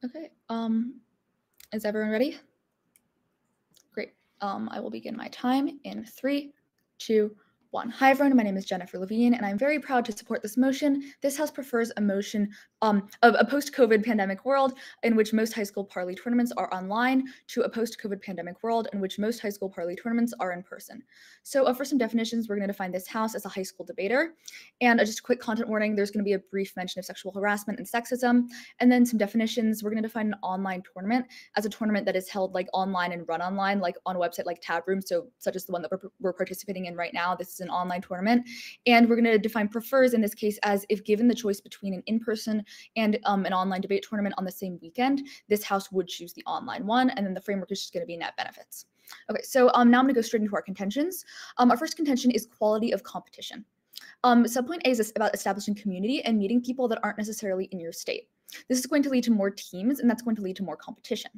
Okay. Is everyone ready? Great. I will begin my time in 3, 2, 1. Hi, everyone. My name is Jennifer Levine, and I'm very proud to support this motion. This House prefers a motion of a post-COVID pandemic world in which most high school parli tournaments are online to a post-COVID pandemic world in which most high school parli tournaments are in person. So for some definitions, we're going to define this House as a high school debater. And just a quick content warning, there's going to be a brief mention of sexual harassment and sexism. And then some definitions, we're going to define an online tournament as a tournament that is held like online and run online, like on a website like Tab Room, so such as the one that we're participating in right now. This is an online tournament. And we're going to define prefers in this case as if given the choice between an in-person and an online debate tournament on the same weekend, this House would choose the online one. And then the framework is just going to be net benefits. Okay, so now I'm going to go straight into our contentions. Our first contention is quality of competition. Subpoint A is about establishing community and meeting people that aren't necessarily in your state. This is going to lead to more teams, and that's going to lead to more competition.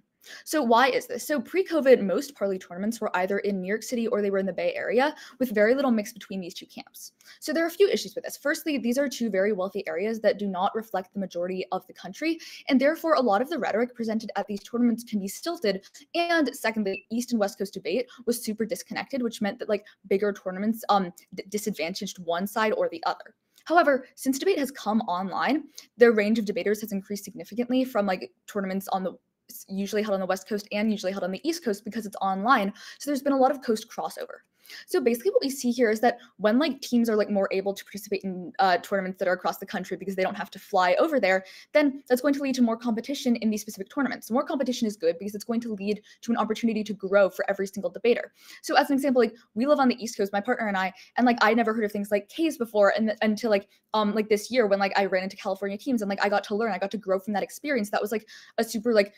So why is this? So pre-COVID, most parli tournaments were either in New York City or they were in the Bay Area, with very little mix between these two camps. So there are a few issues with this. Firstly, these are two very wealthy areas that do not reflect the majority of the country, and therefore a lot of the rhetoric presented at these tournaments can be stilted. And secondly, East and West Coast debate was super disconnected, which meant that like bigger tournaments disadvantaged one side or the other. However, since debate has come online, the range of debaters has increased significantly from like tournaments on the usually held on the West Coast and usually held on the East Coast because it's online. So there's been a lot of coast crossover. So basically what we see here is that when like teams are like more able to participate in tournaments that are across the country because they don't have to fly over there, then that's going to lead to more competition in these specific tournaments. More competition is good because it's going to lead to an opportunity to grow for every single debater. So as an example, like we live on the East Coast, my partner and like I never heard of things like Ks before until like this year when like I ran into California teams and like I got to learn, I got to grow from that experience. That was like a super like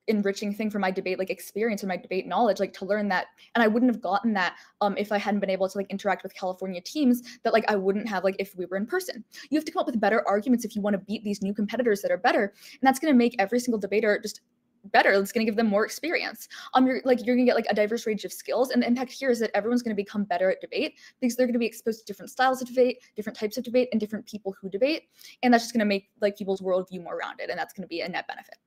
enriching thing for my debate like experience and my debate knowledge, like to learn that. And I wouldn't have gotten that if I hadn't been able to like interact with California teams that like I wouldn't have like if we were in person. You have to come up with better arguments if you want to beat these new competitors that are better, and that's going to make every single debater just better. It's going to give them more experience. You're going to get like a diverse range of skills, and the impact here is that everyone's going to become better at debate because they're going to be exposed to different styles of debate, different types of debate, and different people who debate, and that's just going to make like people's worldview more rounded, and that's going to be a net benefit.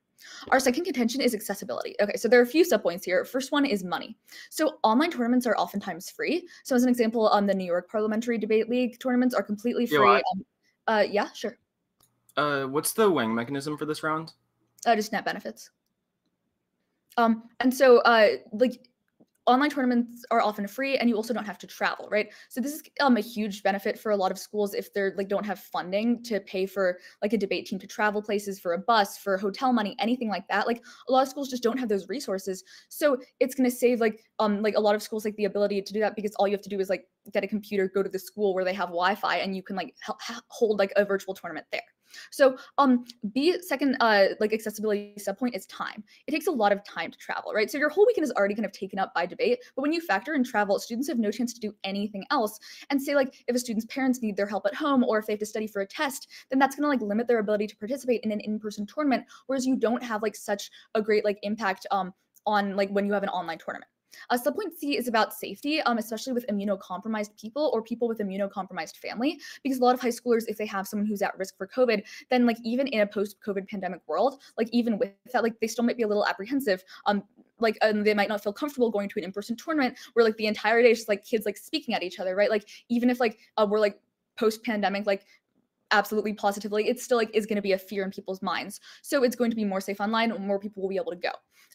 Our second contention is accessibility. Okay, so there are a few subpoints here. First one is money. So online tournaments are oftentimes free. So as an example, the New York Parliamentary Debate League tournaments are completely free. Yeah, sure. What's the weighing mechanism for this round? Just net benefits. And so like online tournaments are often free and you also don't have to travel, right? So this is a huge benefit for a lot of schools if they're like don't have funding to pay for like a debate team to travel places, for a bus, for hotel money, anything like that. Like a lot of schools just don't have those resources. So it's going to save like a lot of schools like the ability to do that because all you have to do is like get a computer, go to the school where they have Wi-Fi, and you can like hold like a virtual tournament there. So second like accessibility subpoint is time. It takes a lot of time to travel, right? So your whole weekend is already kind of taken up by debate, but when you factor in travel, students have no chance to do anything else. And say like if a student's parents need their help at home or if they have to study for a test, then that's going to like limit their ability to participate in an in-person tournament, whereas you don't have like such a great like impact on like when you have an online tournament. Subpoint C is about safety, especially with immunocompromised people or people with immunocompromised family, because a lot of high schoolers, if they have someone who's at risk for COVID, then like even in a post-COVID pandemic world, like even with that, like they still might be a little apprehensive. They might not feel comfortable going to an in-person tournament where like the entire day is just like kids like speaking at each other, right? Like even if like we're like post-pandemic, like absolutely positively, it still like is going to be a fear in people's minds. So it's going to be more safe online and more people will be able to go.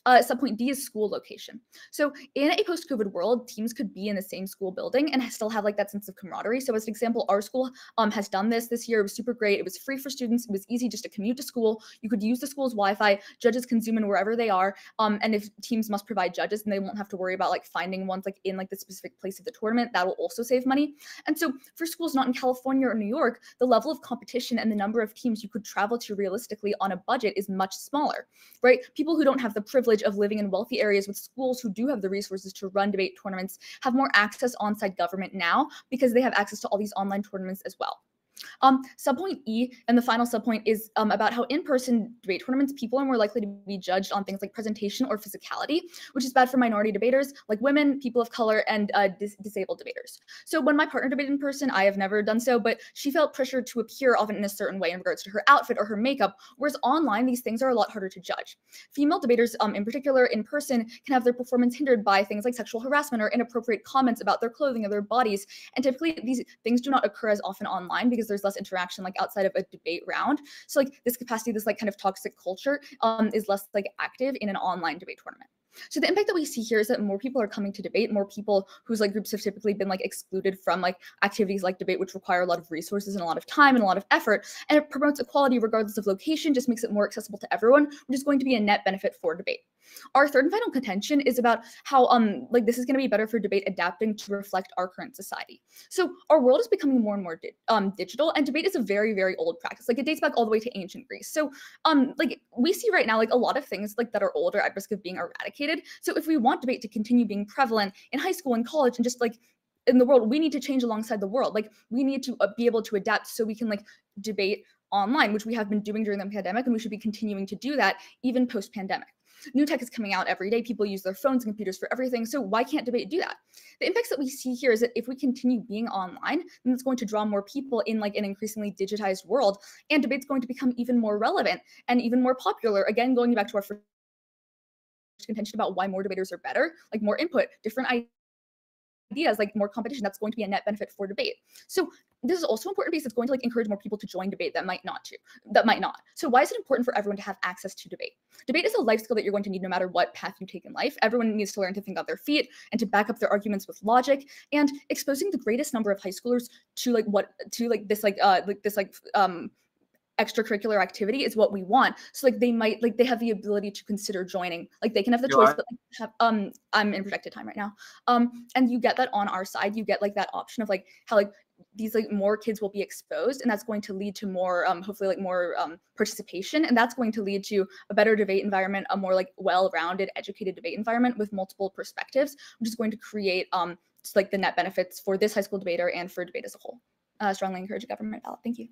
Subpoint D is school location. So in a post-COVID world, teams could be in the same school building and still have like that sense of camaraderie. So as an example, our school has done this year. It was super great. It was free for students. It was easy just to commute to school. You could use the school's Wi-Fi. Judges can zoom in wherever they are. And if teams must provide judges, then they won't have to worry about like finding ones like in like the specific place of the tournament. That will also save money. And so for schools not in California or New York, the level of competition and the number of teams you could travel to realistically on a budget is much smaller, right? People who don't have the privilege of living in wealthy areas with schools who do have the resources to run debate tournaments have more access on-site government now because they have access to all these online tournaments as well. Subpoint E and the final subpoint is about how in-person debate tournaments, people are more likely to be judged on things like presentation or physicality, which is bad for minority debaters like women, people of color, and disabled debaters. So when my partner debated in person, I have never done so, but she felt pressured to appear often in a certain way in regards to her outfit or her makeup, whereas online, these things are a lot harder to judge. Female debaters, in particular, in person, can have their performance hindered by things like sexual harassment or inappropriate comments about their clothing or their bodies, and typically these things do not occur as often online because there's less interaction like outside of a debate round. So like this capacity, this like kind of toxic culture is less like active in an online debate tournament. So the impact that we see here is that more people are coming to debate, more people whose like groups have typically been like excluded from like activities like debate, which require a lot of resources and a lot of time and a lot of effort. And it promotes equality regardless of location, just makes it more accessible to everyone, which is going to be a net benefit for debate. Our third and final contention is about how like this is going to be better for debate adapting to reflect our current society. So our world is becoming more and more digital, and debate is a very, very old practice. Like it dates back all the way to ancient Greece. So like we see right now, like a lot of things like that are old are at risk of being eradicated. So if we want debate to continue being prevalent in high school and college and just like in the world, we need to change alongside the world. Like we need to be able to adapt so we can like debate online, which we have been doing during the pandemic, and we should be continuing to do that even post-pandemic. New tech is coming out every day. People use their phones and computers for everything. So why can't debate do that? The impacts that we see here is that if we continue being online, then it's going to draw more people in like an increasingly digitized world, and debate's going to become even more relevant and even more popular. Again, going back to our first contention about why more debaters are better, like more input, different ideas, like more competition, that's going to be a net benefit for debate. So this is also important because it's going to like encourage more people to join debate that might not. So why is it important for everyone to have access to debate? Debate is a life skill that you're going to need no matter what path you take in life. Everyone needs to learn to think on their feet and to back up their arguments with logic, and exposing the greatest number of high schoolers to this extracurricular activity is what we want. So like they have the ability to consider joining. Like they can have the choice, but like have I'm in protected time right now. And you get that on our side. You get like that option of like how like these like more kids will be exposed, and that's going to lead to more hopefully like more participation, and that's going to lead to a better debate environment, a more like well-rounded, educated debate environment with multiple perspectives, which is going to create like the net benefits for this high school debater and for debate as a whole. Strongly encourage a government ballot. Thank you.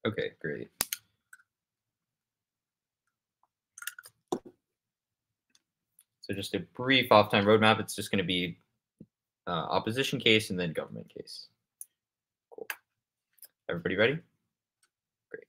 Okay, great. So just a brief off-time roadmap. It's just going to be opposition case and then government case. Cool. Everybody ready? Great.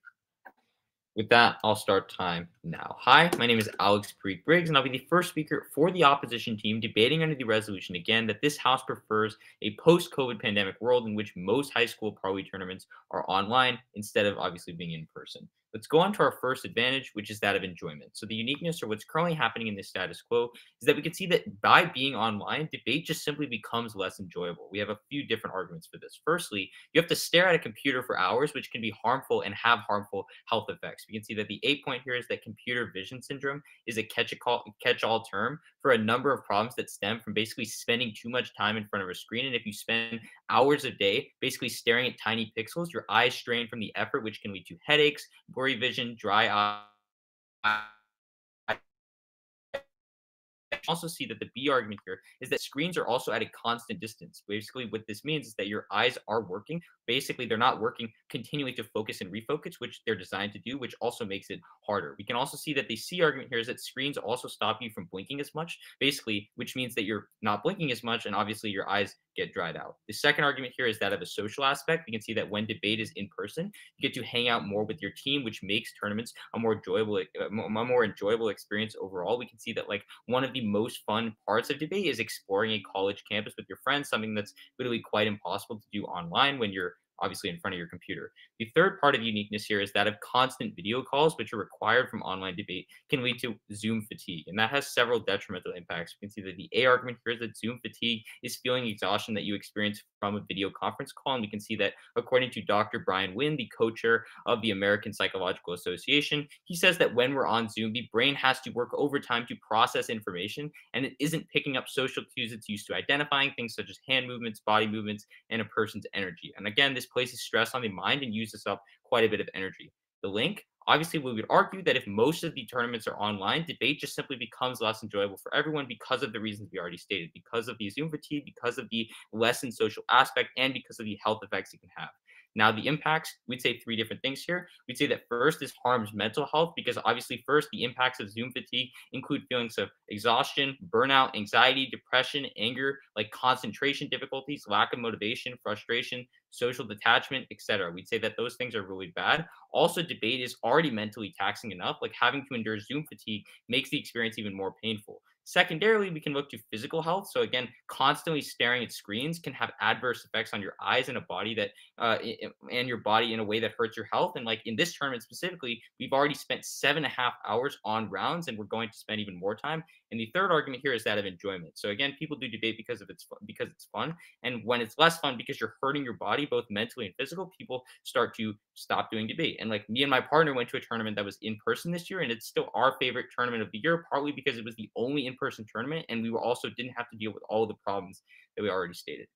With that, I'll start time now. Hi, my name is Alex Parikh Briggs, and I'll be the first speaker for the opposition team debating under the resolution again that this House prefers a post-COVID pandemic world in which most high school parli tournaments are online instead of obviously being in person. Let's go on to our first advantage, which is that of enjoyment. So the uniqueness or what's currently happening in this status quo is that we can see that by being online, debate just simply becomes less enjoyable. We have a few different arguments for this. Firstly, you have to stare at a computer for hours, which can be harmful and have harmful health effects. We can see that the 8 point here is that computer vision syndrome is a catch-all term for a number of problems that stem from basically spending too much time in front of a screen. And if you spend hours a day basically staring at tiny pixels, your eyes strain from the effort, which can lead to headaches, blurry vision, dry eye. Also see that the B argument here is that screens are also at a constant distance. Basically, what this means is that your eyes are working. Basically, they're not working continually to focus and refocus, which they're designed to do, which also makes it harder. We can also see that the C argument here is that screens also stop you from blinking as much, basically, which means that you're not blinking as much, and obviously your eyes get dried out. The second argument here is that of a social aspect. We can see that when debate is in person, you get to hang out more with your team, which makes tournaments a more enjoyable experience overall. We can see that like one of the most fun parts of debate is exploring a college campus with your friends, something that's literally quite impossible to do online when you're obviously in front of your computer. The third part of uniqueness here is that of constant video calls, which are required from online debate, can lead to Zoom fatigue, and that has several detrimental impacts. We can see that the A argument here is that Zoom fatigue is feeling exhaustion that you experience from a video conference call, and we can see that according to Dr. Brian Wynn, the co-chair of the American Psychological Association, he says that when we're on Zoom, the brain has to work overtime to process information, and it isn't picking up social cues it's used to identifying things such as hand movements, body movements, and a person's energy. And again, this places stress on the mind and uses up quite a bit of energy. The link Obviously, we would argue that if most of the tournaments are online, debate just simply becomes less enjoyable for everyone because of the reasons we already stated, because of the Zoom fatigue, because of the lessened social aspect, and because of the health effects it can have. Now, the impacts, we'd say three different things here. We'd say that first is harms mental health, because obviously, first, the impacts of Zoom fatigue include feelings of exhaustion, burnout, anxiety, depression, anger, like concentration difficulties, lack of motivation, frustration, social detachment, etc. We'd say that those things are really bad. Also, debate is already mentally taxing enough. Like having to endure Zoom fatigue makes the experience even more painful. Secondarily, we can look to physical health. So again, constantly staring at screens can have adverse effects on your eyes and a body that and your body in a way that hurts your health. And like in this tournament specifically, we've already spent 7.5 hours on rounds, and we're going to spend even more time. And the third argument here is that of enjoyment. So again, people do debate because it's fun, and when it's less fun because you're hurting your body both mentally and physical, people start to stop doing debate. And like me and my partner went to a tournament that was in person this year, and it's still our favorite tournament of the year, partly because it was the only in-person tournament, and we were also didn't have to deal with all the problems that we already stated.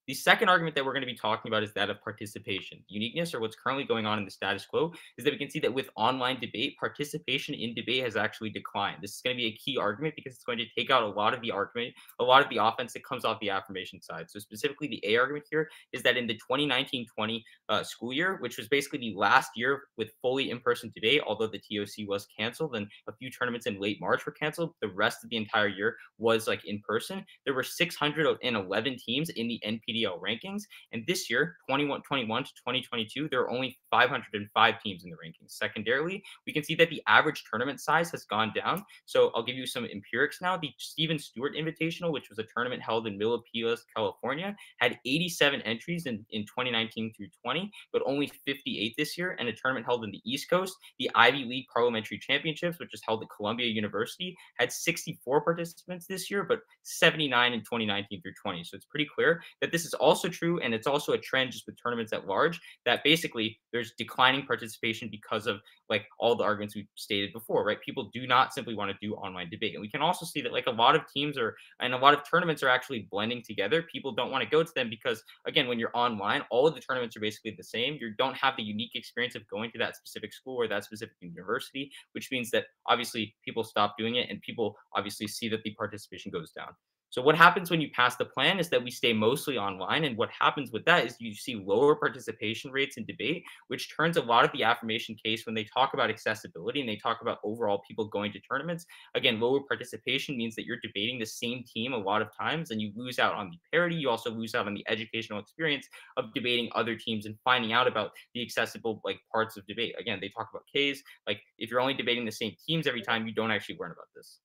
The second argument that we're going to be talking about is that of participation. Uniqueness, or what's currently going on in the status quo, is that we can see that with online debate, participation in debate has actually declined. This is going to be a key argument because it's going to take out a lot of the argument, a lot of the offense that comes off the affirmation side. So specifically, the A argument here is that in the 2019-20 school year, which was basically the last year with fully in-person debate, although the TOC was canceled and a few tournaments in late March were canceled, the rest of the entire year was like in person. There were 611 teams in the NPDL rankings. And this year, 2021 to 2022, there are only 505 teams in the rankings. Secondarily, we can see that the average tournament size has gone down. So I'll give you some empirics now. The Stephen Stewart Invitational, which was a tournament held in Menlo-Atherton, California, had 87 entries in 2019 through 20, but only 58 this year. And a tournament held in the East Coast, the Ivy League Parliamentary Championships, which is held at Columbia University, had 64 participants this year, but 79 in 2019 through 20. So it's pretty clear that this is also true, and it's also a trend just with tournaments at large, that basically there's declining participation because of like all the arguments we stated before, right? People do not simply want to do online debate. And we can also see that like a lot of teams are, and a lot of tournaments are actually blending together. People don't want to go to them because, again, when you're online, all of the tournaments are basically the same. You don't have the unique experience of going to that specific school or that specific university, which means that obviously people stop doing it, and people obviously see that the participation goes down. So what happens when you pass the plan is that we stay mostly online, and what happens with that is you see lower participation rates in debate, which turns a lot of the affirmation case when they talk about accessibility and they talk about overall people going to tournaments. Again, lower participation means that you're debating the same team a lot of times, and you lose out on the parity. You also lose out on the educational experience of debating other teams and finding out about the accessible like parts of debate. Again, they talk about Ks. Like if you're only debating the same teams every time, you don't actually learn about this.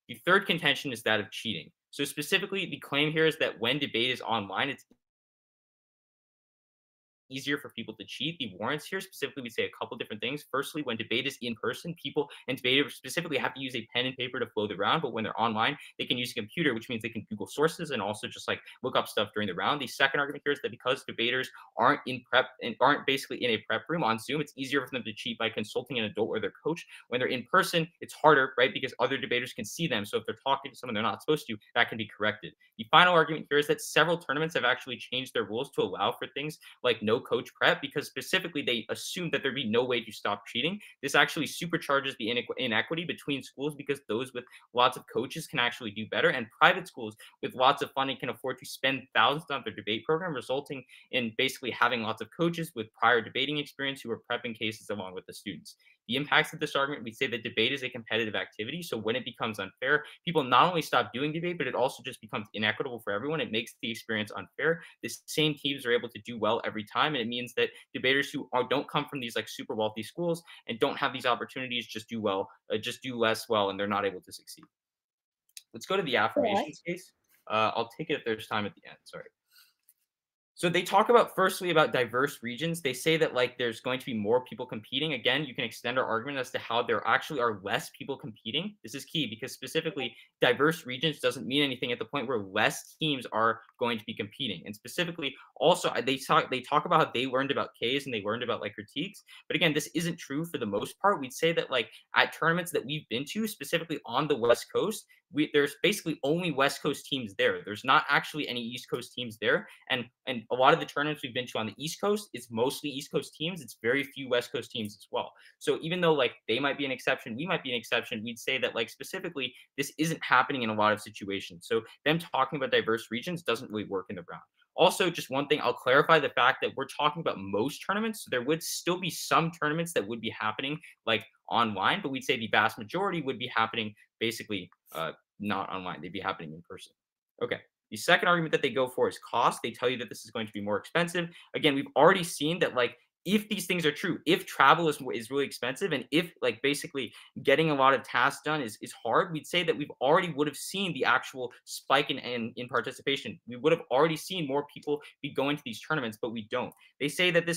The third contention is that of cheating. So specifically, the claim here is that when debate is online, it's easier for people to cheat. The warrants here specifically, we say a couple different things. Firstly, when debate is in person, people and debaters specifically have to use a pen and paper to flow the round, but when they're online, they can use a computer, which means they can Google sources and also just like look up stuff during the round. The second argument here is that because debaters aren't in prep and aren't basically in a prep room on Zoom, it's easier for them to cheat by consulting an adult or their coach. When they're in person, it's harder, right? Because other debaters can see them. So if they're talking to someone they're not supposed to, that can be corrected. The final argument here is that several tournaments have actually changed their rules to allow for things like no coach prep, because specifically they assume that there'd be no way to stop cheating. This actually supercharges the inequity between schools, because those with lots of coaches can actually do better, and private schools with lots of funding can afford to spend thousands on their debate program, resulting in basically having lots of coaches with prior debating experience who are prepping cases along with the students. The impacts of this argument, we say that debate is a competitive activity. So when it becomes unfair, people not only stop doing debate, but it also just becomes inequitable for everyone. It makes the experience unfair. The same teams are able to do well every time. And it means that debaters who don't come from these like super wealthy schools and don't have these opportunities just do well, just do less well, and they're not able to succeed. Let's go to the affirmations case. I'll take it if there's time at the end. Sorry. So they talk about firstly about diverse regions. They say that like there's going to be more people competing. Again, you can extend our argument as to how there actually are less people competing. This is key because specifically diverse regions doesn't mean anything at the point where less teams are going to be competing. And specifically also they talk about how they learned about Ks and they learned about like critiques. But again, this isn't true for the most part. We'd say that like at tournaments that we've been to, specifically on the West Coast, there's basically only West Coast teams there. There's not actually any East Coast teams there. And a lot of the tournaments we've been to on the East Coast, it's mostly East Coast teams. It's very few West Coast teams as well. So even though like they might be an exception, we might be an exception, we'd say that like specifically this isn't happening in a lot of situations. So them talking about diverse regions doesn't really work in the round. Also, just one thing, I'll clarify the fact that we're talking about most tournaments. So there would still be some tournaments that would be happening like online, but we'd say the vast majority would be happening basically not online. They'd be happening in person. Okay. The second argument that they go for is cost. They tell you that this is going to be more expensive. Again, we've already seen that like if these things are true, if travel is really expensive, and if like basically getting a lot of tasks done is hard, we'd say that we've already would have seen the actual spike in participation. We would have already seen more people be going to these tournaments, but we don't. They say that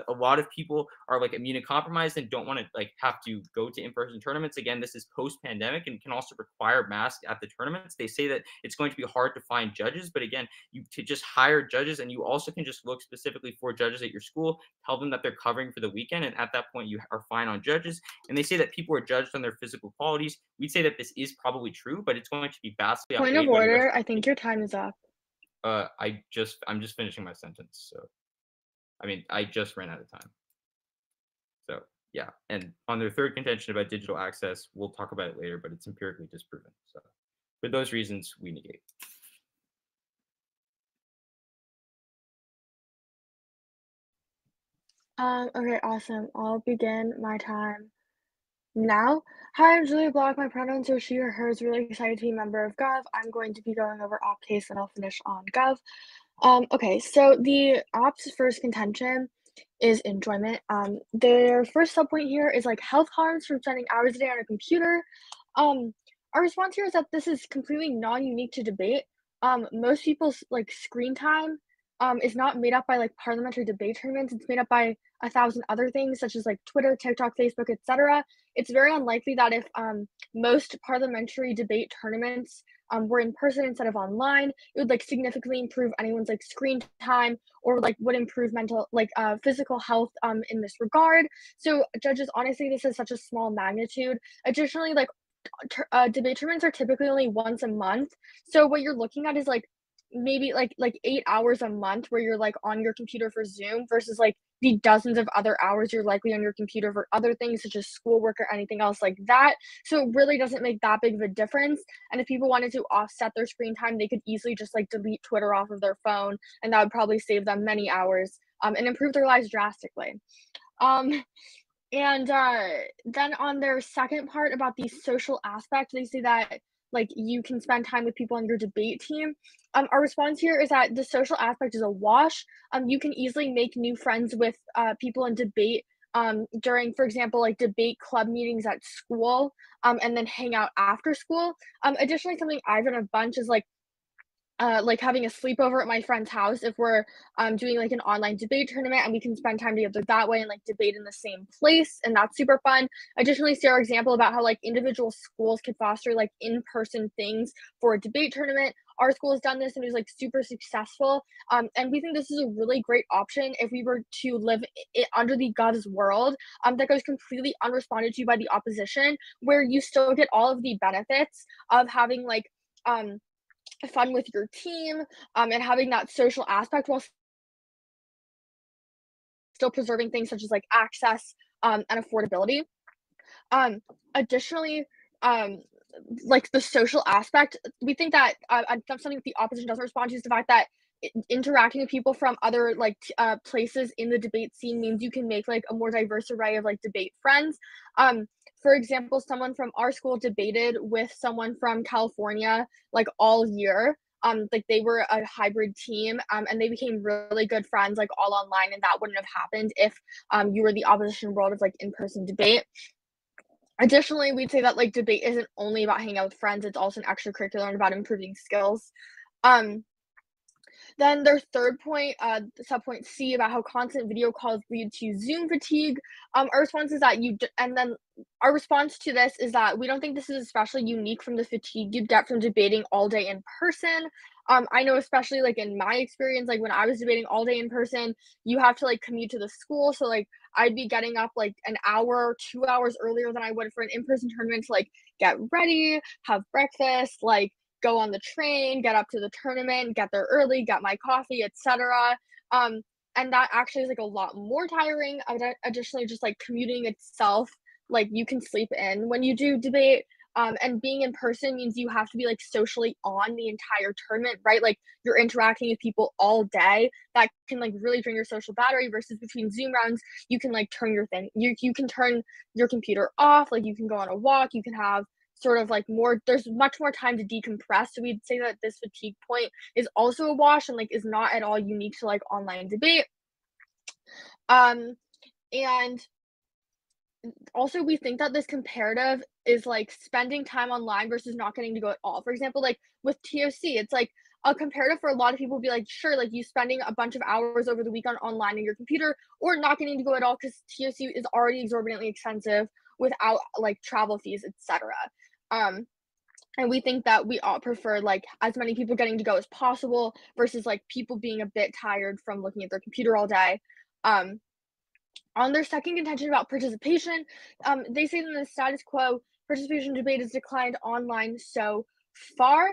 a lot of people are like immunocompromised and don't want to like have to go to in-person tournaments. Again, this is post-pandemic and can also require masks at the tournaments. They say that it's going to be hard to find judges, but again, you to just hire judges, and you also can just look specifically for judges at your school, tell them that they're covering for the weekend, and at that point you are fine on judges. And they say that people are judged on their physical qualities. We'd say that this is probably true, but it's going to be vastly Point of outweighed by the order, rest I think your time is up. I'm just finishing my sentence. So, I mean, I just ran out of time. So, yeah. And on their third contention about digital access, we'll talk about it later, but it's empirically disproven. So, for those reasons, we negate. Okay, awesome. I'll begin my time now. Hi, I'm Julia Block. My pronouns are she or hers. Really excited to be a member of Gov. I'm going to be going over op case and I'll finish on Gov. Okay, so the ops first contention is enjoyment. Their first subpoint here is like health harms from spending hours a day on a computer. Our response here is that this is completely non-unique to debate. Most people's like screen time is not made up by like parliamentary debate tournaments. It's made up by 1,000 other things such as like Twitter, TikTok, Facebook, etc. It's very unlikely that if most parliamentary debate tournaments were in person instead of online, it would like significantly improve anyone's like screen time or like would improve mental like physical health in this regard. So judges, honestly, this is such a small magnitude. Additionally, like debate tournaments are typically only once a month. So what you're looking at is like maybe like 8 hours a month where you're like on your computer for Zoom versus like the dozens of other hours you're likely on your computer for other things such as schoolwork or anything else like that. So it really doesn't make that big of a difference. And if people wanted to offset their screen time, they could easily just like delete Twitter off of their phone, and that would probably save them many hours and improve their lives drastically. And then on their second part about the social aspect, they say that like you can spend time with people on your debate team. Our response here is that the social aspect is a wash. You can easily make new friends with people in debate during, for example, like debate club meetings at school, and then hang out after school. Additionally, something I've done a bunch is like having a sleepover at my friend's house if we're doing like an online debate tournament, and we can spend time together that way and like debate in the same place, and that's super fun. Additionally, see our example about how like individual schools could foster like in-person things for a debate tournament. Our school has done this and it was like super successful, and we think this is a really great option if we were to live under the Gov's world that goes completely unresponded to by the opposition, where you still get all of the benefits of having like fun with your team and having that social aspect while still preserving things such as like access and affordability. Additionally, like the social aspect, we think that something that the opposition doesn't respond to is the fact that interacting with people from other like places in the debate scene means you can make like a more diverse array of like debate friends. For example, someone from our school debated with someone from California like all year. Like they were a hybrid team, and they became really good friends like all online, and that wouldn't have happened if you were the opposition world of like in-person debate. Additionally, we'd say that like debate isn't only about hanging out with friends, it's also an extracurricular and about improving skills. Then their third point, subpoint C, about how constant video calls lead to Zoom fatigue. Our response is that our response to this is that we don't think this is especially unique from the fatigue you'd get from debating all day in person. I know, especially like in my experience, like when I was debating all day in person, you have to like commute to the school. So like I'd be getting up like an hour, 2 hours earlier than I would for an in-person tournament to like get ready, have breakfast, like go on the train, get up to the tournament, get there early, get my coffee, etc. And that actually is like a lot more tiring. Additionally, just like commuting itself, like you can sleep in when you do debate. And being in person means you have to be like socially on the entire tournament, right? Like you're interacting with people all day. That can like really drain your social battery versus between Zoom rounds, you can like turn your thing, you can turn your computer off, like you can go on a walk, you can have sort of like more, there's much more time to decompress. So we'd say that this fatigue point is also a wash and like is not at all unique to like online debate. And also we think that this comparative is like spending time online versus not getting to go at all. For example, like with TOC, it's like a comparative for a lot of people would be like, sure, like you spending a bunch of hours over the weekend online on your computer or not getting to go at all because TOC is already exorbitantly expensive without like travel fees, etc. And we think that we all prefer like as many people getting to go as possible versus like people being a bit tired from looking at their computer all day. On their second contention about participation, they say that in the status quo, participation debate has declined online so far.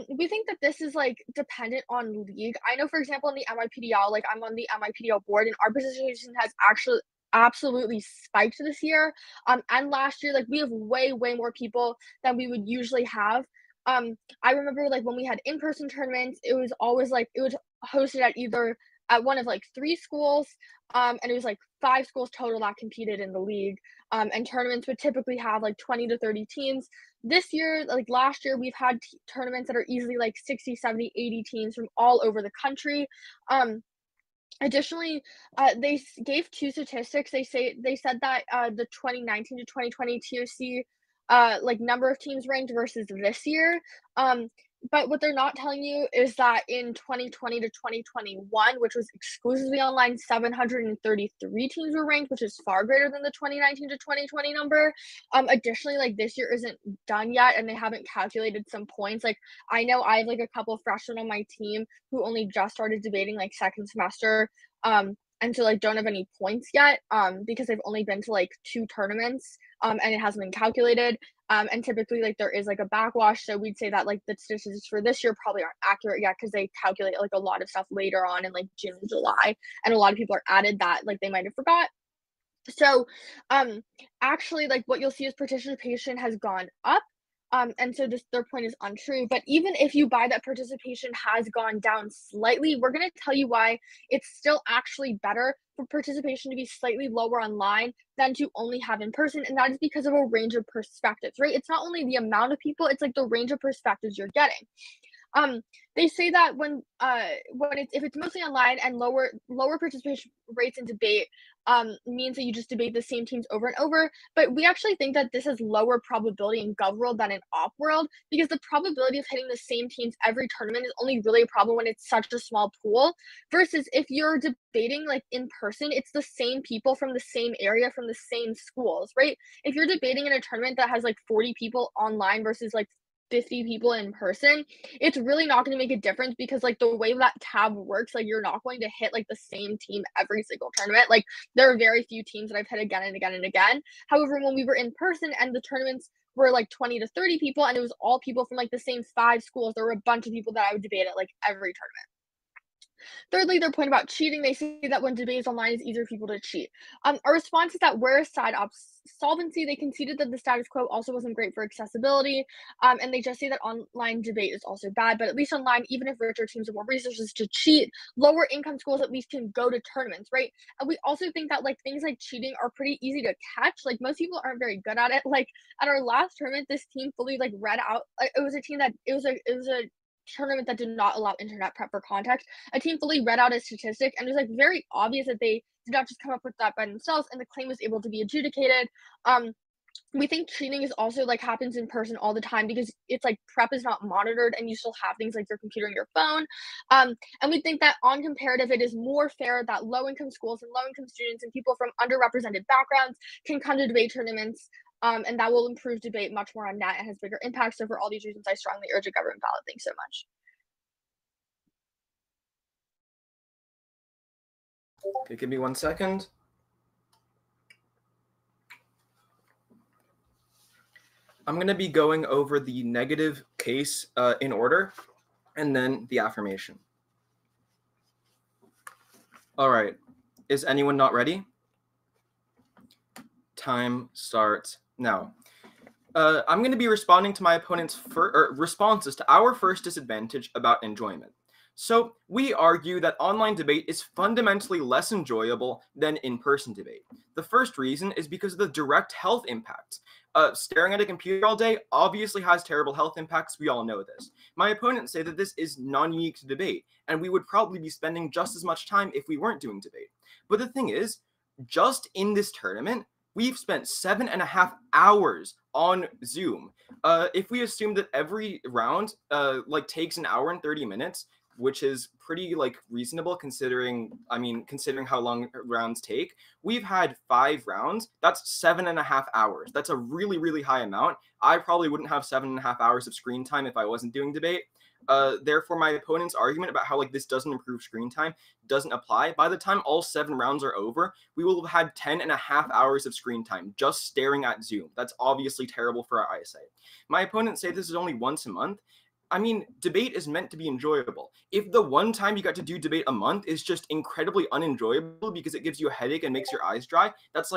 We think that this is like dependent on league. I know, for example, in the MIPDL, like I'm on the MIPDL board, and our participation has actually absolutely spiked this year. And last year, like we have way more people than we would usually have. I remember like when we had in-person tournaments, it was always like it was hosted at either at one of like 3 schools, and it was like 5 schools total that competed in the league. And tournaments would typically have like 20 to 30 teams. This year, like last year, we've had tournaments that are easily like 60, 70, 80 teams from all over the country. Additionally, they gave 2 statistics. They said that the 2019 to 2020 TOC like number of teams ranked versus this year. But what they're not telling you is that in 2020 to 2021, which was exclusively online, 733 teams were ranked, which is far greater than the 2019 to 2020 number. Additionally, like this year isn't done yet, and they haven't calculated some points. Like I know I have like a couple of freshmen on my team who only just started debating like second semester, and so like don't have any points yet, because they've only been to like 2 tournaments, and it hasn't been calculated. And typically like there is like a backwash, so we'd say that like the statistics for this year probably aren't accurate yet because they calculate like a lot of stuff later on in like June and July, and a lot of people are added that like they might have forgot. So actually like what you'll see is participation has gone up. And so this their point is untrue. But even if you buy that participation has gone down slightly, we're going to tell you why it's still actually better for participation to be slightly lower online than to only have in person. And that is because of a range of perspectives, right? It's not only the amount of people, it's like the range of perspectives you're getting. They say that when it's if it's mostly online and lower participation rates in debate, means that you just debate the same teams over and over. But we actually think that this has lower probability in Gov World than in Op World, because the probability of hitting the same teams every tournament is only really a problem when it's such a small pool. Versus if you're debating like in person, it's the same people from the same area from the same schools, right? If you're debating in a tournament that has like 40 people online versus like 50 people in person, it's really not going to make a difference because like the way that tab works, like you're not going to hit like the same team every single tournament. Like there are very few teams that I've hit again and again and again. However, when we were in person and the tournaments were like 20 to 30 people and it was all people from like the same 5 schools, there were a bunch of people that I would debate at like every tournament. Thirdly, their point about cheating, they say that when debate is online, it's easier for people to cheat. Our response is that where side ops solvency, they conceded that the status quo also wasn't great for accessibility, and they just say that online debate is also bad, but at least online, even if richer teams have more resources to cheat, lower income schools at least can go to tournaments, right? And we also think that like things like cheating are pretty easy to catch. Like most people aren't very good at it. Like at our last tournament, this team fully like read out, it was a team that it was a tournament that did not allow internet prep for context. A team fully read out a statistic, and it was like very obvious that they did not just come up with that by themselves, and the claim was able to be adjudicated. We think cheating is also like happens in person all the time because it's like prep is not monitored and you still have things like your computer and your phone. And we think that on comparative, it is more fair that low income schools and low income students and people from underrepresented backgrounds can come to debate tournaments. And that will improve debate much more on net and has bigger impact. So for all these reasons, I strongly urge a government ballot. Thanks so much. Okay, give me 1 second. I'm going to be going over the negative case in order, and then the affirmation. All right. Is anyone not ready? Time starts now. I'm going to be responding to my opponent's responses to our first disadvantage about enjoyment. So we argue that online debate is fundamentally less enjoyable than in-person debate. The first reason is because of the direct health impacts. Staring at a computer all day obviously has terrible health impacts. We all know this. My opponents say that this is non-unique to debate, and we would probably be spending just as much time if we weren't doing debate. But the thing is, just in this tournament, we've spent 7.5 hours on Zoom. If we assume that every round takes an hour and 30 minutes, which is pretty reasonable considering how long rounds take. We've had 5 rounds. That's 7.5 hours. That's a really, really high amount. I probably wouldn't have 7.5 hours of screen time if I wasn't doing debate. Therefore, my opponent's argument about how this doesn't improve screen time doesn't apply. By the time all 7 rounds are over, we will have had 10.5 hours of screen time just staring at Zoom. That's obviously terrible for our eyesight. My opponents say this is only once a month. I mean, debate is meant to be enjoyable. If the one time you got to do debate a month is just incredibly unenjoyable because it gives you a headache and makes your eyes dry, that's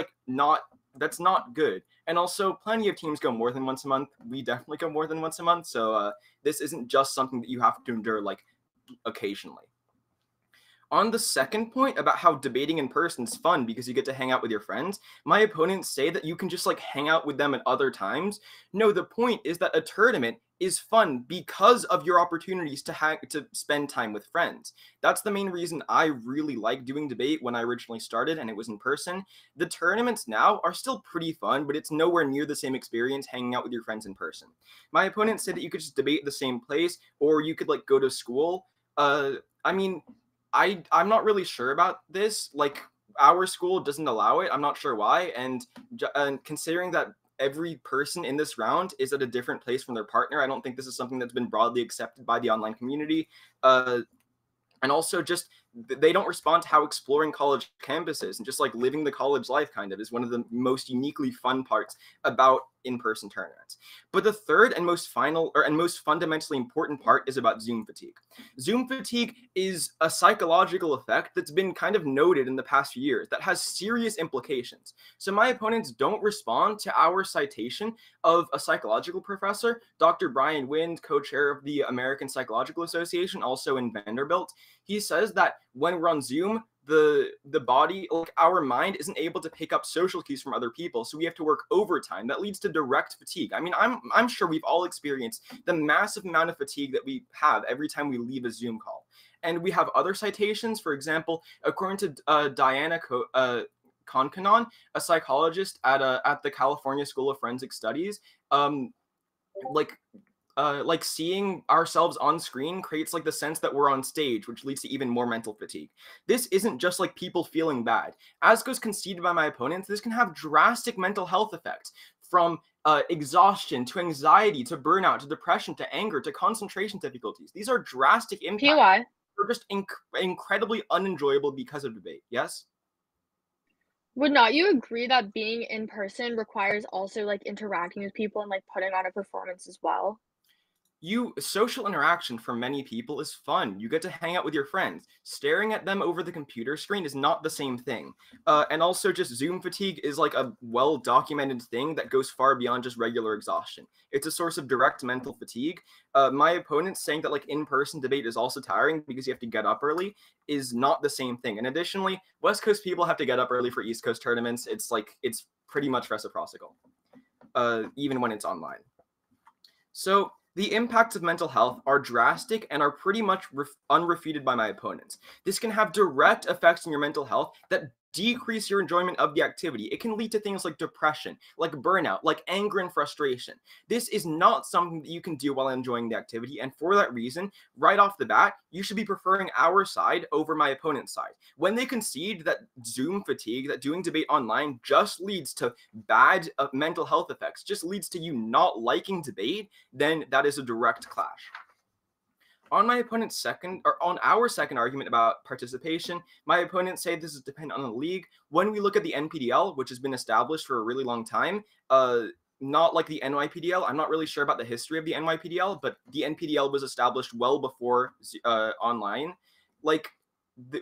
not good. And also, plenty of teams go more than once a month. We definitely go more than once a month, so this isn't just something that you have to endure occasionally. On the second point about how debating in person is fun because you get to hang out with your friends, my opponents say that you can just hang out with them at other times. No, the point is that a tournament is fun because of your opportunities to spend time with friends. That's the main reason I really like doing debate when I originally started and it was in person. The tournaments now are still pretty fun, but it's nowhere near the same experience hanging out with your friends in person. My opponents said that you could just debate the same place or you could go to school. I'm not really sure about this. Our school doesn't allow it. I'm not sure why. And considering that every person in this round is at a different place from their partner, I don't think this is something that's been broadly accepted by the online community. And also just they don't respond to how exploring college campuses and just living the college life kind of is one of the most uniquely fun parts about in-person tournaments. But the third and most fundamentally important part is about Zoom fatigue. Zoom fatigue is a psychological effect that's been kind of noted in the past few years that has serious implications. So my opponents don't respond to our citation of a psychological professor, Dr. Brian Wind, co-chair of the American Psychological Association, also in Vanderbilt. He says that when we're on Zoom, the body, our mind isn't able to pick up social cues from other people, so we have to work overtime. That leads to direct fatigue. I mean, I'm sure we've all experienced the massive amount of fatigue that we have every time we leave a Zoom call. And we have other citations. For example, according to Diana Concanon, a psychologist at the California School of Forensic Studies, seeing ourselves on screen creates the sense that we're on stage, which leads to even more mental fatigue. This isn't just people feeling bad. As goes conceded by my opponents, this can have drastic mental health effects from exhaustion to anxiety to burnout to depression to anger to concentration difficulties. These are drastic impacts. PY. They're just incredibly unenjoyable because of debate. Yes? Would not you agree that being in person requires also interacting with people and putting on a performance as well? Social interaction for many people is fun. You get to hang out with your friends. Staring at them over the computer screen is not the same thing. And also just Zoom fatigue is a well-documented thing that goes far beyond just regular exhaustion. It's a source of direct mental fatigue. My opponents saying that in-person debate is also tiring because you have to get up early is not the same thing. And additionally, West Coast people have to get up early for East Coast tournaments. It's pretty much reciprocal, even when it's online. So the impacts of mental health are drastic and are pretty much unrefuted by my opponents. This can have direct effects on your mental health that decrease your enjoyment of the activity. It can lead to things like depression, like burnout, like anger and frustration. This is not something that you can do while enjoying the activity, and for that reason, right off the bat, you should be preferring our side over my opponent's side. When they concede that Zoom fatigue, that doing debate online just leads to bad mental health effects, just leads to you not liking debate, then that is a direct clash. On our second argument about participation, my opponents say this is dependent on the league. When we look at the NPDL, which has been established for a really long time, not like the NYPDL. I'm not really sure about the history of the NYPDL, but the NPDL was established well before online. Like,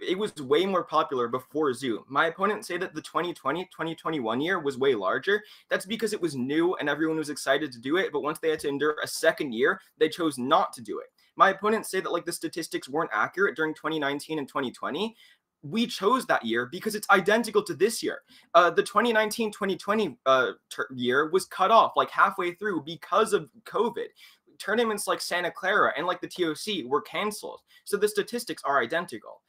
it was way more popular before Zoom. My opponents say that the 2020-2021 year was way larger. That's because it was new and everyone was excited to do it, but once they had to endure a second year, they chose not to do it. My opponents say that like the statistics weren't accurate during 2019 and 2020. We chose that year because it's identical to this year. The 2019-2020 year was cut off like halfway through because of COVID. Tournaments like Santa Clara and like the TOC were canceled. So the statistics are identical.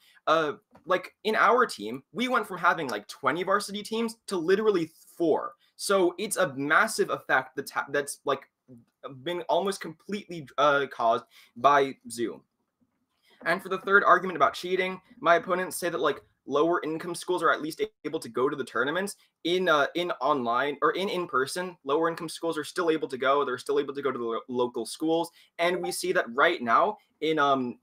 Like in our team, we went from having like 20 varsity teams to literally 4. So it's a massive effect that's like been almost completely caused by Zoom. And for the third argument about cheating, my opponents say that like lower income schools are at least able to go to the tournaments in online or in person. Lower income schools are still able to go. They're still able to go to the local schools, and we see that right now in online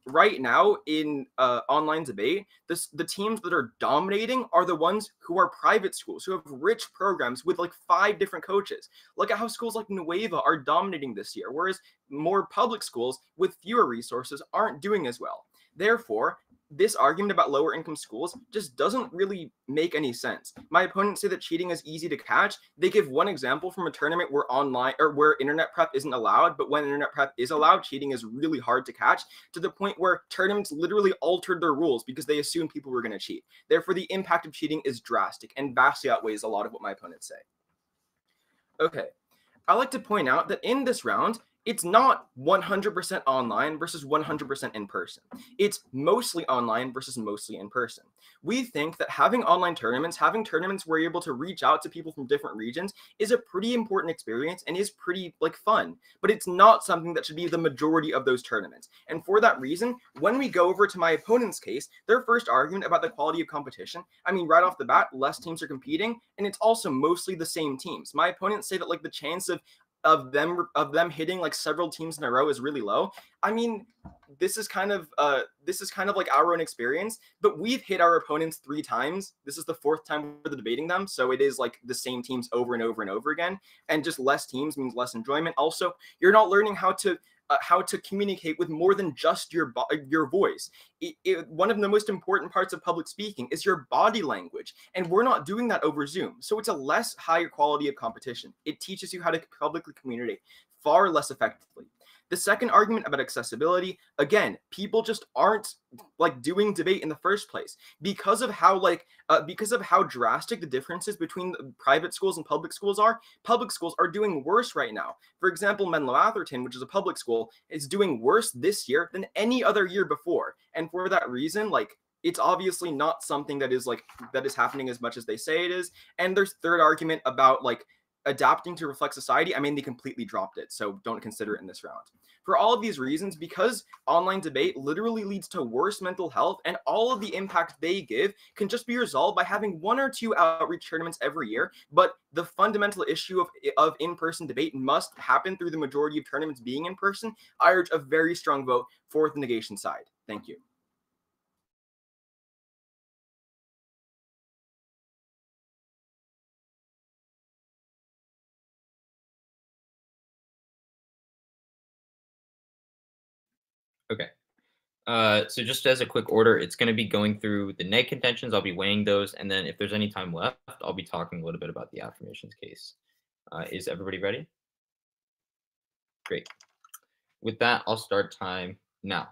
debate, the teams that are dominating are the ones who are private schools who have rich programs with like 5 different coaches. Look at how schools like Nueva are dominating this year, whereas more public schools with fewer resources aren't doing as well. Therefore, this argument about lower income schools just doesn't really make any sense. My opponents say that cheating is easy to catch. They give one example from a tournament where where internet prep isn't allowed, but when internet prep is allowed, cheating is really hard to catch, to the point where tournaments literally altered their rules because they assumed people were going to cheat. Therefore, the impact of cheating is drastic and vastly outweighs a lot of what my opponents say. Okay, I like to point out that in this round, it's not 100% online versus 100% in person. It's mostly online versus mostly in person. We think that having online tournaments, having tournaments where you're able to reach out to people from different regions is a pretty important experience and is pretty like fun, but it's not something that should be the majority of those tournaments. And for that reason, when we go over to my opponent's case, their first argument about the quality of competition, I mean, right off the bat, less teams are competing, and it's also mostly the same teams. My opponents say that like the chance of them hitting like several teams in a row is really low. I mean, this is kind of like our own experience, but we've hit our opponents 3 times. This is the 4th time we're debating them, so it is like the same teams over and over and over again, and just less teams means less enjoyment. Also, you're not learning how to communicate with more than just your voice. One of the most important parts of public speaking is your body language, and we're not doing that over Zoom. So it's a less higher quality of competition. It teaches you how to publicly communicate far less effectively. The second argument about accessibility, again, people just aren't like doing debate in the first place because of how drastic the differences between private schools and public schools are. Public schools are doing worse right now. For example, Menlo-Atherton, which is a public school, is doing worse this year than any other year before. And for that reason, like, it's obviously not something that is happening as much as they say it is. And there's third argument about like adapting to reflect society. I mean, they completely dropped it, so don't consider it in this round. For all of these reasons, because online debate literally leads to worse mental health, and all of the impact they give can just be resolved by having 1 or 2 outreach tournaments every year, but the fundamental issue of in-person debate must happen through the majority of tournaments being in person, I urge a very strong vote for the negation side. Thank you. Okay. So just as a quick order, it's going to be going through the neg contentions. I'll be weighing those, and then if there's any time left, I'll be talking a little bit about the affirmations case. Is everybody ready? Great. With that, I'll start time now.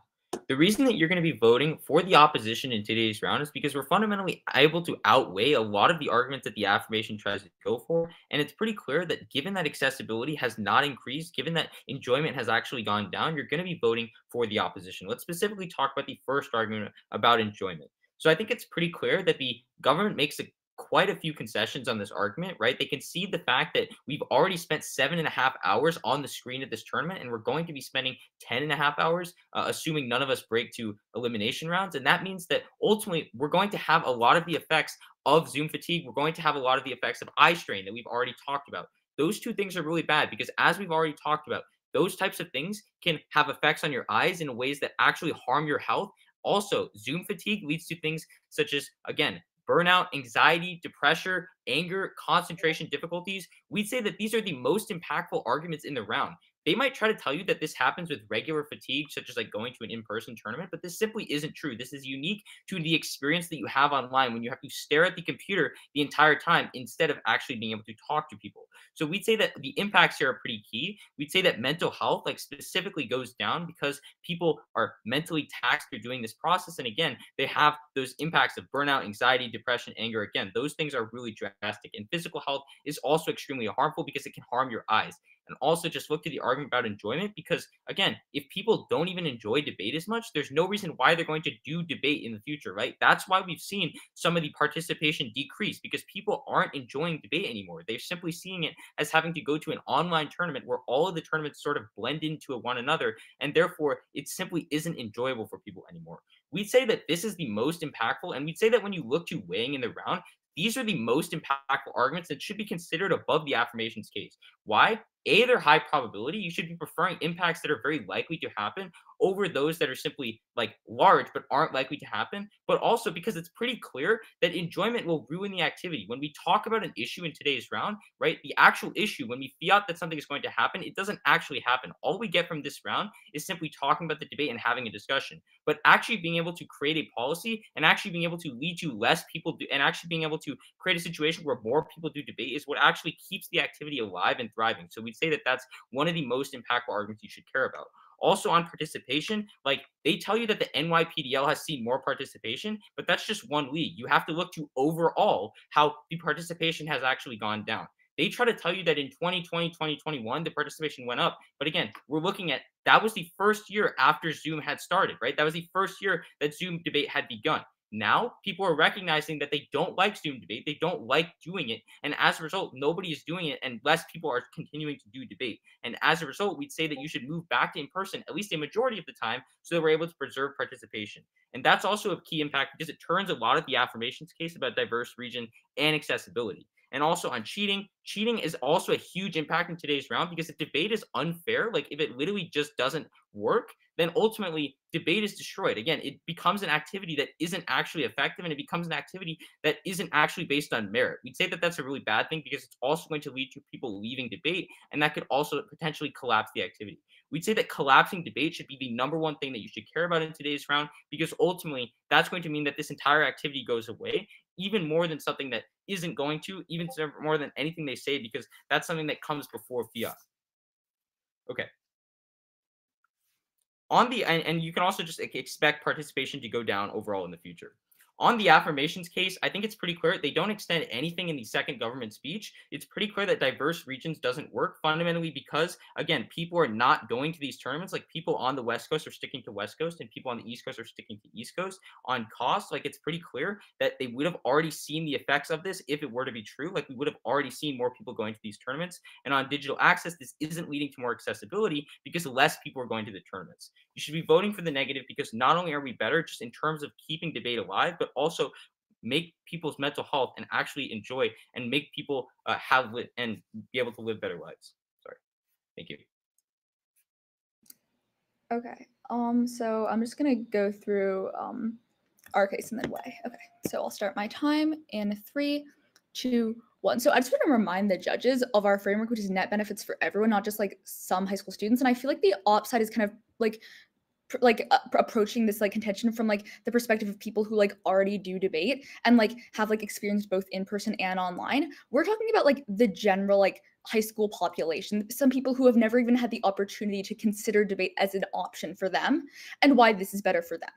The reason that you're going to be voting for the opposition in today's round is because we're fundamentally able to outweigh a lot of the arguments that the affirmation tries to go for. And it's pretty clear that given that accessibility has not increased, given that enjoyment has actually gone down, you're going to be voting for the opposition. Let's specifically talk about the first argument about enjoyment. So I think it's pretty clear that the government makes quite a few concessions on this argument, right? They concede the fact that we've already spent 7.5 hours on the screen at this tournament, and we're going to be spending 10.5 hours, assuming none of us break to elimination rounds. And that means that ultimately we're going to have a lot of the effects of Zoom fatigue. We're going to have a lot of the effects of eye strain that we've already talked about. Those 2 things are really bad because, as we've already talked about, those types of things can have effects on your eyes in ways that actually harm your health. Also, Zoom fatigue leads to things such as, again, burnout, anxiety, depression, anger, concentration difficulties, we'd say that these are the most impactful arguments in the round. They might try to tell you that this happens with regular fatigue, such as like going to an in-person tournament, but this simply isn't true. This is unique to the experience that you have online when you have to stare at the computer the entire time instead of actually being able to talk to people. So we'd say that the impacts here are pretty key. We'd say that mental health, like specifically, goes down because people are mentally taxed through doing this process. And again, they have those impacts of burnout, anxiety, depression, anger. Again, those things are really drastic. And physical health is also extremely harmful because it can harm your eyes. And also just look to the argument about enjoyment because, again, if people don't even enjoy debate as much, there's no reason why they're going to do debate in the future, right? That's why we've seen some of the participation decrease because people aren't enjoying debate anymore. They're simply seeing it as having to go to an online tournament where all of the tournaments sort of blend into one another, and therefore it simply isn't enjoyable for people anymore. We'd say that this is the most impactful, and we'd say that when you look to weighing in the round, these are the most impactful arguments that should be considered above the affirmations case. Why? A, they're high probability. You should be preferring impacts that are very likely to happen over those that are simply like large but aren't likely to happen. But also because it's pretty clear that enjoyment will ruin the activity. When we talk about an issue in today's round, right, the actual issue, when we fiat that something is going to happen, it doesn't actually happen. All we get from this round is simply talking about the debate and having a discussion. But actually being able to create a policy and actually being able to lead to less people do, and actually being able to create a situation where more people do debate is what actually keeps the activity alive and thriving. So we'd say that that's one of the most impactful arguments you should care about. Also on participation, like they tell you that the NYPDL has seen more participation, but that's just one league. You have to look to overall how the participation has actually gone down. They try to tell you that in 2020, 2021, the participation went up. But again, we're looking at that was the first year after Zoom had started, right? That was the first year that Zoom debate had begun. Now people are recognizing that they don't like Zoom debate. They don't like doing it. And as a result, nobody is doing it and less people are continuing to do debate. And as a result, we'd say that you should move back to in person, at least a majority of the time, so that we're able to preserve participation. And that's also a key impact because it turns a lot of the affirmations case about diverse region and accessibility. And also on cheating, cheating is also a huge impact in today's round because if debate is unfair, like if it literally just doesn't work, then ultimately debate is destroyed. Again, it becomes an activity that isn't actually effective and it becomes an activity that isn't actually based on merit. We'd say that that's a really bad thing because it's also going to lead to people leaving debate and that could also potentially collapse the activity. We'd say that collapsing debate should be the number one thing that you should care about in today's round because ultimately that's going to mean that this entire activity goes away even more than something that isn't going to, even more than anything they say, because that's something that comes before fiat. Okay. On the and you can also just expect participation to go down overall in the future. On the affirmations case, I think it's pretty clear they don't extend anything in the second government speech. It's pretty clear that diverse regions doesn't work fundamentally because, again, people are not going to these tournaments. Like people on the West Coast are sticking to West Coast and people on the East Coast are sticking to East Coast. On cost, like it's pretty clear that they would have already seen the effects of this if it were to be true. Like we would have already seen more people going to these tournaments. And on digital access, this isn't leading to more accessibility because less people are going to the tournaments. You should be voting for the negative because not only are we better just in terms of keeping debate alive, but also make people's mental health and actually enjoy and make people have and be able to live better lives. Sorry. Thank you. Okay. So I'm just gonna go through our case and then weigh. Okay. So I'll start my time in 3, 2, 1. So I just want to remind the judges of our framework, which is net benefits for everyone, not just like some high school students. And I feel like the op side is kind of like approaching this like contention from like the perspective of people who like already do debate and like have like experienced both in person and online. We're talking about like the general like high school population, some people who have never even had the opportunity to consider debate as an option for them and why this is better for them.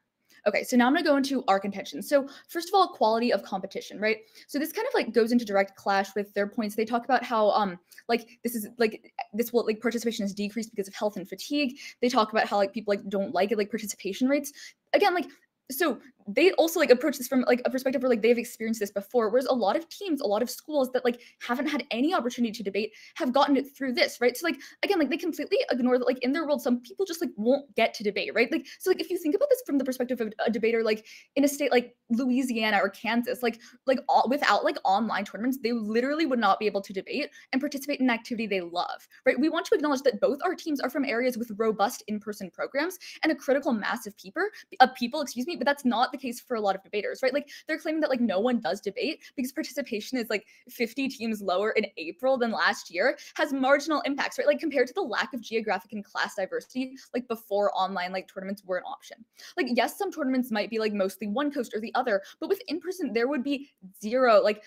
Okay, so now I'm gonna go into our contention. So first of all, quality of competition, right? So this kind of like goes into direct clash with their points. They talk about how like this will like participation is decreased because of health and fatigue. They talk about how like people like don't like it, like participation rates. Again, like so they also like approach this from like a perspective where like they've experienced this before, whereas a lot of teams, a lot of schools that like haven't had any opportunity to debate have gotten it through this, right? So like again, like they completely ignore that like in their world some people just like won't get to debate, right? Like so like if you think about this from the perspective of a debater like in a state like Louisiana or Kansas, like without like online tournaments, they literally would not be able to debate and participate in an activity they love, right? We want to acknowledge that both our teams are from areas with robust in-person programs and a critical mass of people, but that's not the case for a lot of debaters, right? Like they're claiming that like no one does debate because participation is like 50 teams lower in April than last year has marginal impacts, right? Like compared to the lack of geographic and class diversity, like before online like tournaments were an option. Like yes, some tournaments might be like mostly one coast or the other, but with in person there would be zero like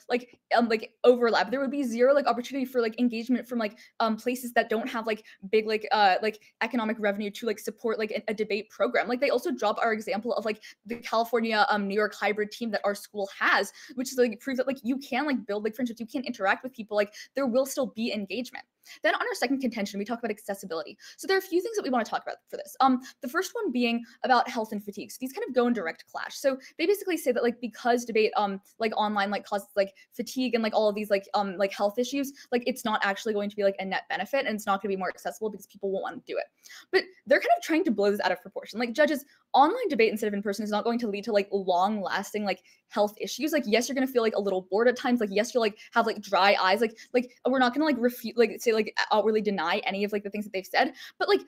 overlap. There would be zero like opportunity for like engagement from like places that don't have like big like economic revenue to like support like a debate program. Like they also drop our example of like the California New York hybrid team that our school has, which is like prove that like you can like build like friendships, you can interact with people, like there will still be engagement. Then on our second contention, we talk about accessibility. So there are a few things that we want to talk about for this. The first one being about health and fatigue. So these kind of go in direct clash. So they basically say that like because debate like online like causes like fatigue and like all of these like health issues, like it's not actually going to be like a net benefit and it's not going to be more accessible because people won't want to do it. But they're kind of trying to blow this out of proportion. Like judges, online debate instead of in person is not going to lead to like long lasting like health issues. Like yes, you're going to feel like a little bored at times. Like yes, you'll like have like dry eyes. Like we're not going to like refute like say like outwardly deny any of like the things that they've said, but like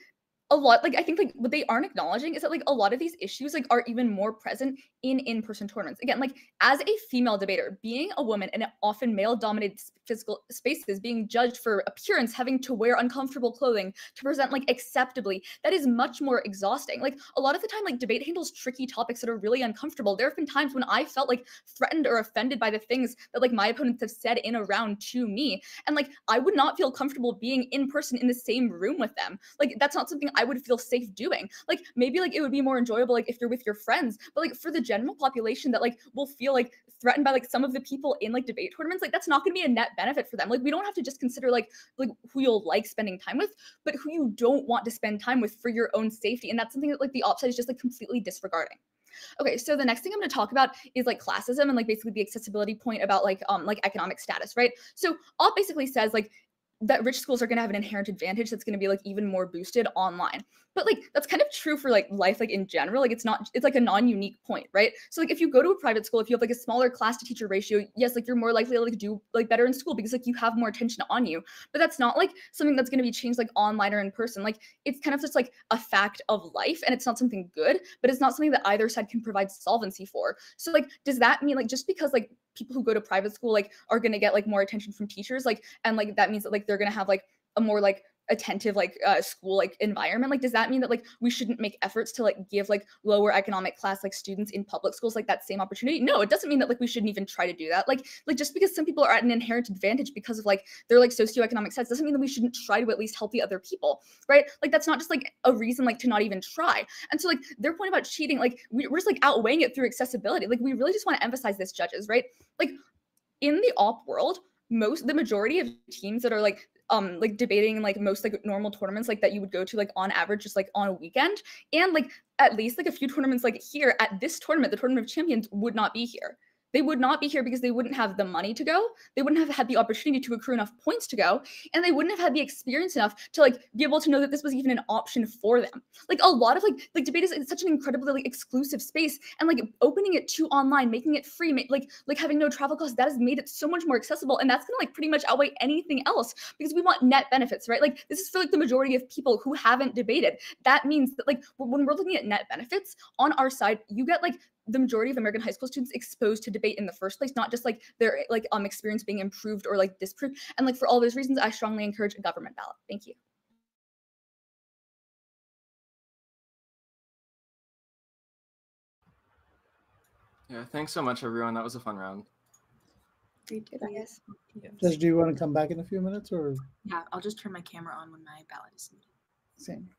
a lot, like I think like what they aren't acknowledging is that like a lot of these issues like are even more present in in-person tournaments. Again, like as a female debater, being a woman in often male-dominated physical spaces, being judged for appearance, having to wear uncomfortable clothing to present like acceptably, that is much more exhausting. Like a lot of the time, like debate handles tricky topics that are really uncomfortable. There have been times when I felt like threatened or offended by the things that like my opponents have said in a round to me, and like I would not feel comfortable being in person in the same room with them. Like that's not something I would feel safe doing. Like maybe like it would be more enjoyable like if you're with your friends, but like for the general population that like will feel like threatened by like some of the people in like debate tournaments, like that's not going to be a net benefit for them. Like we don't have to just consider like who you'll like spending time with, but who you don't want to spend time with for your own safety. And that's something that like the op side is just like completely disregarding. Okay, so the next thing I'm going to talk about is like classism and like basically the accessibility point about like economic status, right? So op basically says like that rich schools are going to have an inherent advantage that's going to be like even more boosted online. But like that's kind of true for like life like in general. Like it's like a non-unique point, right? So like if you go to a private school, if you have like a smaller class to teacher ratio, yes, like you're more likely to like do like better in school because like you have more attention on you. But that's not like something that's going to be changed like online or in person. Like it's kind of just like a fact of life and it's not something good, but it's not something that either side can provide solvency for. So like does that mean like just because like people who go to private school like are going to get like more attention from teachers, like and like that means that like they're going to have like a more like attentive like school like environment, like does that mean that like we shouldn't make efforts to like give like lower economic class like students in public schools like that same opportunity? No, it doesn't mean that like we shouldn't even try to do that. Like just because some people are at an inherent advantage because of like their like socioeconomic status doesn't mean that we shouldn't try to at least help the other people, right? Like that's not just like a reason like to not even try. And so like their point about cheating, like we're just like outweighing it through accessibility. Like we really just want to emphasize this, judges, right? Like in the op world, the majority of teams that are like debating like most like normal tournaments like that you would go to like on average just like on a weekend, and like at least like a few tournaments like here at this tournament, the Tournament of Champions, would not be here. They would not be here because they wouldn't have the money to go, they wouldn't have had the opportunity to accrue enough points to go, and they wouldn't have had the experience enough to like be able to know that this was even an option for them. Like a lot of like debate is such an incredibly like exclusive space, and like opening it to online, making it free, like having no travel costs, that has made it so much more accessible, and that's gonna like pretty much outweigh anything else because we want net benefits, right? Like this is for like the majority of people who haven't debated. That means that like when we're looking at net benefits on our side, you get like the majority of American high school students exposed to debate in the first place, not just like their like experience being improved or like disproved. And like for all those reasons, I strongly encourage a government ballot. Thank you. Yeah, thanks so much, everyone. That was a fun round. Yes. Judge, do you want to come back in a few minutes or? Yeah, I'll just turn my camera on when my ballot is submitted. Same.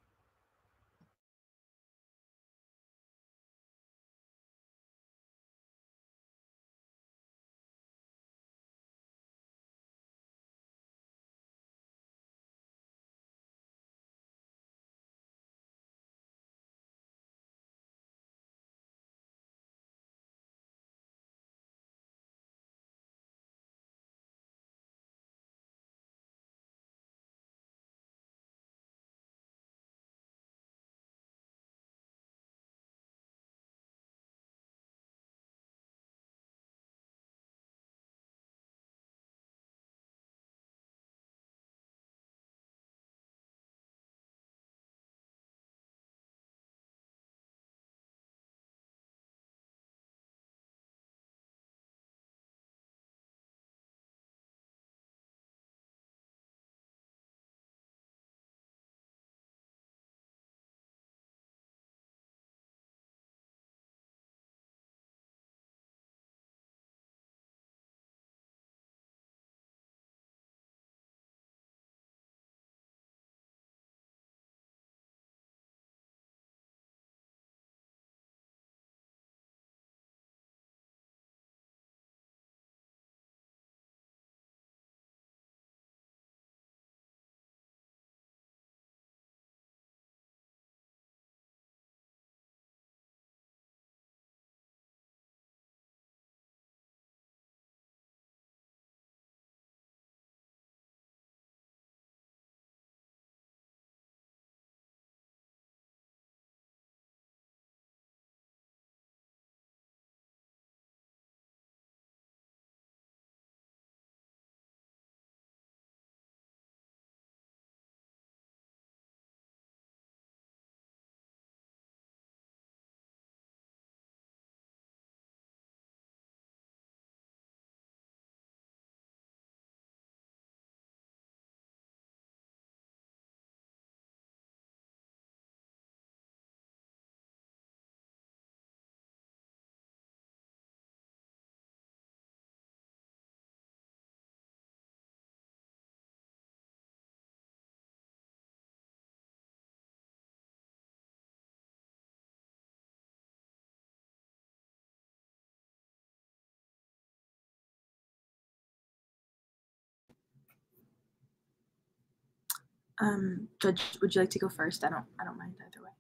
Judge, would you like to go first? I don't mind either way.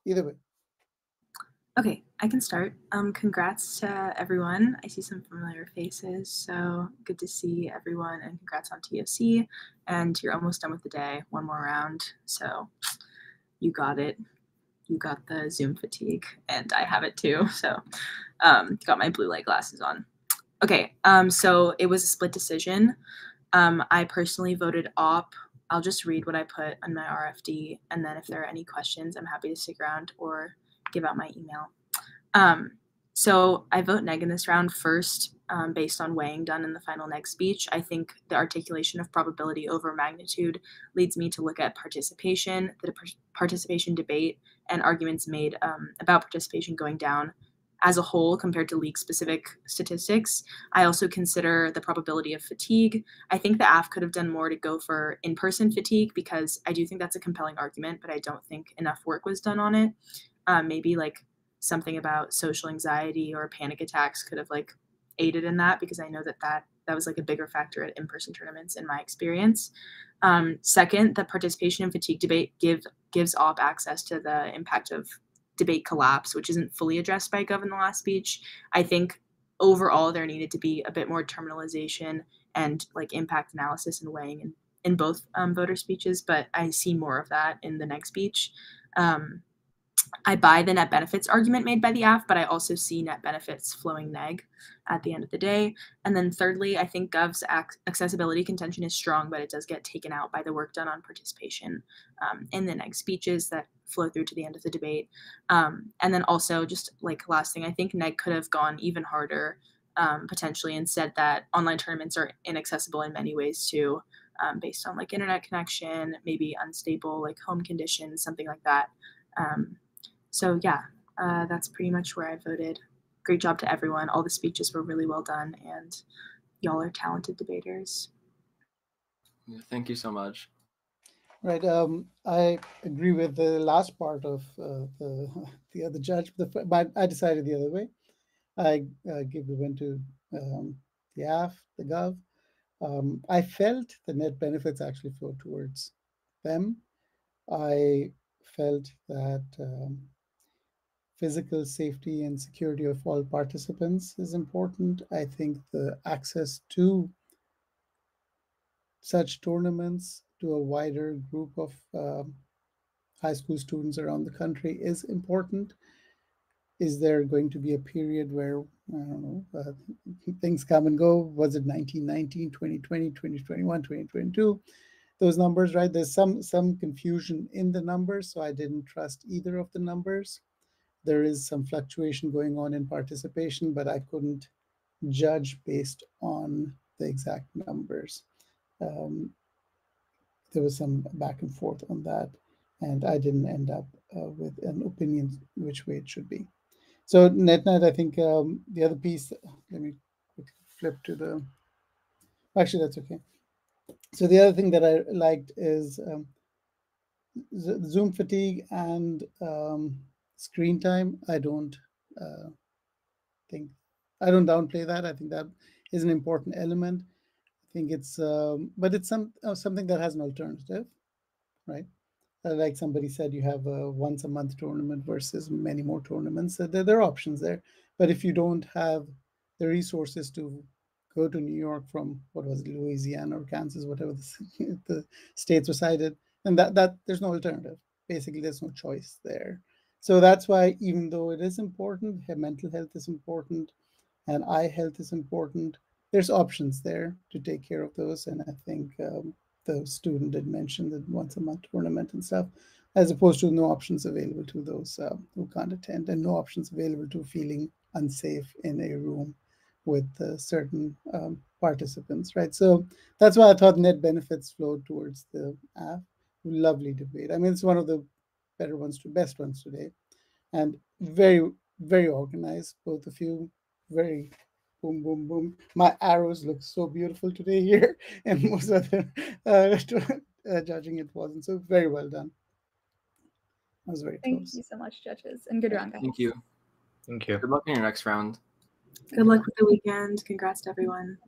Either way. Okay, I can start. Congrats to everyone. I see some familiar faces, so good to see everyone, and congrats on TOC. And you're almost done with the day. One more round, so you got it. You got the Zoom fatigue, and I have it too. So, got my blue light glasses on. Okay, so it was a split decision. I personally voted op. I'll just read what I put on my RFD, and then if there are any questions, I'm happy to stick around or give out my email. So I vote neg in this round first, based on weighing done in the final neg speech. I think the articulation of probability over magnitude leads me to look at participation, the participation debate, and arguments made about participation going down as a whole compared to league-specific statistics. I also consider the probability of fatigue. I think the AF could have done more to go for in-person fatigue, because I do think that's a compelling argument, but I don't think enough work was done on it. Maybe like something about social anxiety or panic attacks could have like aided in that, because I know that was like a bigger factor at in-person tournaments in my experience. Second, the participation and fatigue debate gives op access to the impact of debate collapse, which isn't fully addressed by Gov in the last speech. I think overall there needed to be a bit more terminalization and like impact analysis and weighing in both voter speeches, but I see more of that in the next speech. I buy the net benefits argument made by the AF, but I also see net benefits flowing neg at the end of the day. And then thirdly, I think Gov's accessibility contention is strong, but it does get taken out by the work done on participation in the neg speeches that flow through to the end of the debate. And then also, just like last thing, I think neg could have gone even harder potentially, and said that online tournaments are inaccessible in many ways too, based on like internet connection, maybe unstable like home conditions, something like that. So yeah, that's pretty much where I voted. Great job to everyone. All the speeches were really well done, and y'all are talented debaters. Yeah, thank you so much. Right. I agree with the last part of the other judge. But I decided the other way. I give the win to the AF, the Gov. I felt the net benefits actually flow towards them. I felt that physical safety and security of all participants is important. I think the access to such tournaments to a wider group of high school students around the country is important. Is there going to be a period where, I don't know, things come and go? Was it 1919, 2020, 2021, 2022? Those numbers, right? There's some confusion in the numbers, so I didn't trust either of the numbers. There is some fluctuation going on in participation, but I couldn't judge based on the exact numbers. There was some back and forth on that, and I didn't end up with an opinion which way it should be. So net, I think the other piece, let me quickly flip to the, actually that's okay. So the other thing that I liked is Zoom fatigue and screen time. I don't downplay that. I think that is an important element. I think it's, but it's something that has an alternative, right? Like somebody said, you have a once a month tournament versus many more tournaments. So there are options there. But if you don't have the resources to go to New York from, what was it, Louisiana or Kansas, whatever the states were cited, and that there's no alternative. Basically, there's no choice there. So that's why, even though it is important, mental health is important, and eye health is important, there's options there to take care of those. And I think the student did mention the once a month tournament and stuff, as opposed to no options available to those who can't attend, and no options available to feeling unsafe in a room with certain participants, right? So that's why I thought net benefits flowed towards the app. Lovely debate. I mean, it's one of the best ones today, and very, very organized, both of you. Very boom, boom, boom. My arrows look so beautiful today here, and most of the judging it wasn't. So very well done. I was very close. Thank you so much, judges, and good round, guys. Thank you. Thank you. Good luck in your next round. Good luck with the weekend. Congrats to everyone.